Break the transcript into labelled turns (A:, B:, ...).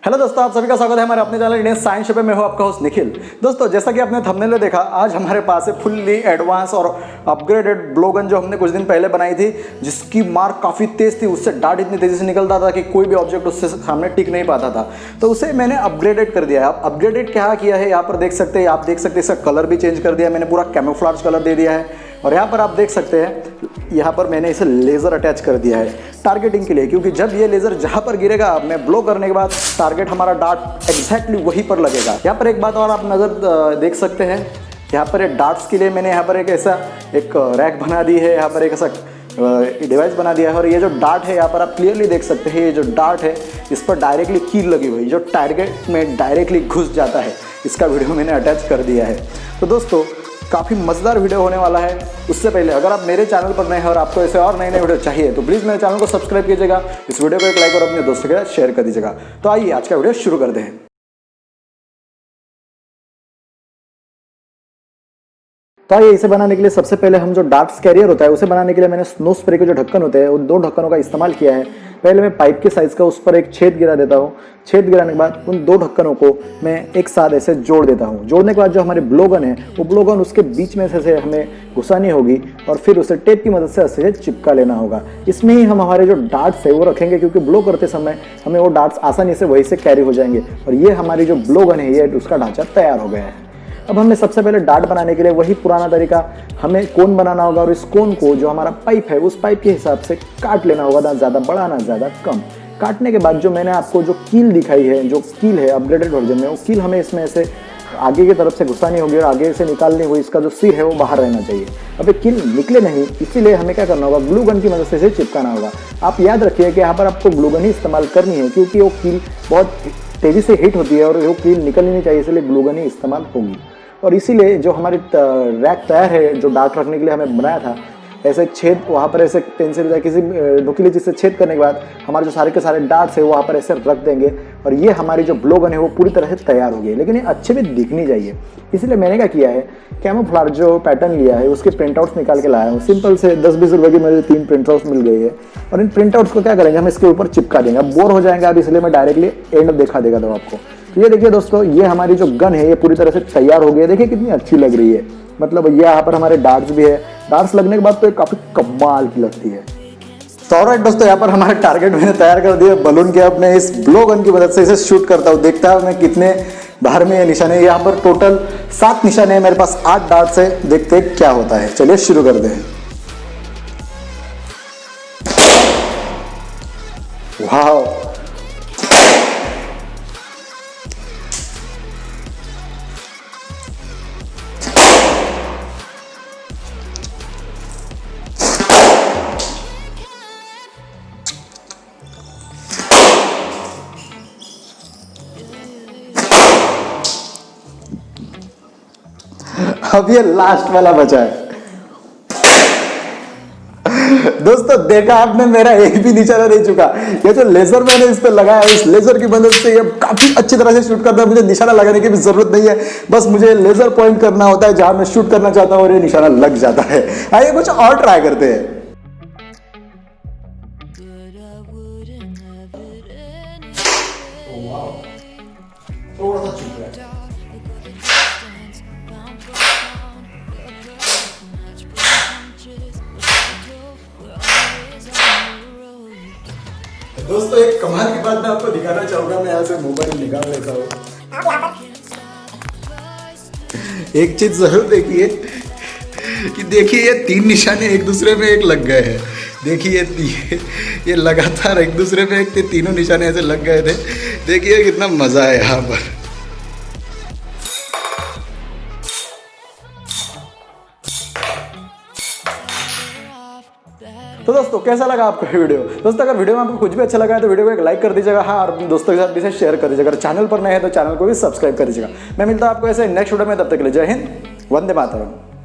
A: Hello दोस्तों, आप सभी का स्वागत है हमारे अपने चैनल इंडियन साइंस शो पे। मैं हूं आपका होस्ट निखिल। दोस्तों, जैसा कि आपने थंबनेल में देखा, आज हमारे पास है फुल्ली एडवांस और अपग्रेडेड ब्लोगन जो हमने कुछ दिन पहले बनाई थी, जिसकी मार काफ़ी तेज़ थी। उससे डार्ट इतनी तेज़ी से निकलता था कि कोई भी ऑब्जेक्ट उससे सामने टिक नहीं पाता था। तो उसे मैंने अपग्रेडेड कर दिया है। आप अपग्रेडेड क्या किया है यहाँ पर देख सकते हैं। आप देख सकते हैं इसका कलर भी चेंज कर दिया, मैंने पूरा कैमोफ्लेज कलर दे दिया है। और यहाँ पर आप देख सकते हैं, यहाँ पर मैंने इसे लेज़र अटैच कर दिया है टारगेटिंग के लिए, क्योंकि जब ये लेज़र जहाँ पर गिरेगा, मैं ब्लो करने के बाद टारगेट हमारा डार्ट एग्जैक्टली वहीं पर लगेगा। यहाँ पर एक बात और आप नज़र देख सकते हैं, यहाँ पर एक डार्ट्स के लिए मैंने यहाँ पर एक ऐसा एक रैक बना दी है, यहाँ पर एक ऐसा डिवाइस बना दिया है। और ये जो डार्ट है, यहाँ पर आप क्लियरली देख सकते हैं, ये जो डार्ट है इस पर डायरेक्टली कील लगी हुई जो टारगेट में डायरेक्टली घुस जाता है। इसका वीडियो मैंने अटैच कर दिया है। तो दोस्तों, काफ़ी मज़ेदार वीडियो होने वाला है। उससे पहले अगर आप मेरे चैनल पर नए हैं और आपको ऐसे और नए नए वीडियो चाहिए तो प्लीज़ मेरे चैनल को सब्सक्राइब कीजिएगा, इस वीडियो को एक लाइक और अपने दोस्तों के साथ शेयर कर दीजिएगा। तो आइए आज का वीडियो शुरू करते हैं। तो आइए, इसे बनाने के लिए सबसे पहले हम जो डार्ट्स कैरियर होता है उसे बनाने के लिए मैंने स्नो स्प्रे के जो ढक्कन होते हैं उन दो ढक्कनों का इस्तेमाल किया है। पहले मैं पाइप के साइज़ का उस पर एक छेद गिरा देता हूँ। छेद गिराने के बाद उन दो ढक्कनों को मैं एक साथ ऐसे जोड़ देता हूँ। जोड़ने के बाद जो हमारी ब्लोगन है वो ब्लोगन उसके बीच में से हमें घुसानी होगी और फिर उसे टेप की मदद से अच्छे से चिपका लेना होगा। इसमें ही हम हमारे जो डार्ट्स है वो रखेंगे, क्योंकि ब्लो करते समय हमें वो डार्ट्स आसानी से वहीं से कैरी हो जाएंगे। और ये हमारी जो ब्लोगन है, ये उसका ढांचा तैयार हो गया है। अब हमें सबसे पहले डार्ट बनाने के लिए वही पुराना तरीका, हमें कोन बनाना होगा और इस कोन को जो हमारा पाइप है उस पाइप के हिसाब से काट लेना होगा, ना ज़्यादा बड़ा ना ज़्यादा कम। काटने के बाद जो मैंने आपको जो कील दिखाई है, जो कील है अपग्रेडेड वर्जन में, वो कील हमें इसमें से आगे की तरफ से घुसानी होगी और आगे से निकालनी हुई। इसका जो सिर है वो बाहर रहना चाहिए। अब ये कील निकले नहीं, इसीलिए हमें क्या करना होगा, ग्लू गन की मदद से इसे चिपकाना होगा। आप याद रखिए कि यहाँ पर आपको ग्लू गन ही इस्तेमाल करनी है, क्योंकि वो कील बहुत तेज़ी से हिट होती है और वो कील निकलनी नहीं चाहिए, इसलिए ग्लू गन ही इस्तेमाल होगी। और इसीलिए जो हमारी रैक तैयार है, जो डार्ट रखने के लिए हमें बनाया था, ऐसे छेद वहाँ पर ऐसे पेंसिल या किसी नुकीली चीज़ से छेद करने के बाद हमारे जो सारे के सारे डार्ट्स है वो वहाँ पर ऐसे रख देंगे और ये हमारी जो ब्लोगन है वो पूरी तरह से तैयार हो गई। लेकिन ये अच्छे भी दिखनी चाहिए, इसलिए मैंने क्या किया है, कैमोफ्लेज जो पैटर्न लिया है उसके प्रिंट आउट्स निकाल के लाया हूँ। सिंपल से 10-20 रुपये की मुझे 3 प्रिंट आउट्स मिल गई है। और इन प्रिंट आउट्स को क्या करेंगे, हम इसके ऊपर चिपका देंगे। अब बोर हो जाएंगे आप, इसलिए मैं डायरेक्टली एंड दिखा देगा दो आपको। तो ये देखिए दोस्तों, ये हमारी जो गन है ये पूरी तरह से तैयार हो गई है। देखिए कितनी अच्छी लग रही है। मतलब ये यहाँ पर हमारे डार्ट्स भी है। डार्ट्स लगने के बाद तो ये काफ़ी कमाल की लगती है। तो ऑलराइट दोस्तों, यहाँ पर हमारे टारगेट मैंने तैयार कर दिए बलून के। अब मैं इस ब्लो गन की मदद से इसे शूट करता हूँ, देखता हूँ मैं कितने बाहर में ये निशाने हैं। यहाँ पर टोटल 7 निशाने हैं, मेरे पास 8 डार्ट्स है। देखते हैं क्या होता है। चलिए शुरू करते हैं। वाह, अब ये लास्ट वाला बचा है। दोस्तों, देखा आपने, मेरा एक भी निशाना नहीं चुका। ये जो लेजर मैंने इस पे लगाया, इस लेजर की मदद से ये काफी अच्छी तरह से शूट करता है। मुझे निशाना लगाने की भी जरूरत नहीं है, बस मुझे लेजर पॉइंट करना होता है जहां मैं शूट करना चाहता हूं और ये निशाना लग जाता है। आइए कुछ और ट्राई करते हैं। थोड़ा सा चुप है। दोस्तों, एक कमाल की बात मैं आपको दिखाना चाहूंगा। मैं यहाँ से मोबाइल निकाल लेता हूँ। एक चीज जरूर देखिए कि देखिए ये 3 निशाने एक दूसरे में एक लग गए हैं। देखिए ये लगातार एक दूसरे में एक तीनों निशाने ऐसे लग गए थे। देखिए कितना मजा है यहाँ पर। तो दोस्तों, कैसा लगा आपको वीडियो? दोस्तों, अगर वीडियो में आपको कुछ भी अच्छा लगा है तो वीडियो को एक लाइक कर दीजिएगा। हाँ, और अपने दोस्तों के साथ भी इसे शेयर कर दीजिएगा। अगर चैनल पर नए हैं तो चैनल को भी सब्सक्राइब कर दीजिएगा। मैं मिलता हूं आपको ऐसे नेक्स्ट वीडियो में, तब तक के लिए जय हिंद, वंदे मातरम।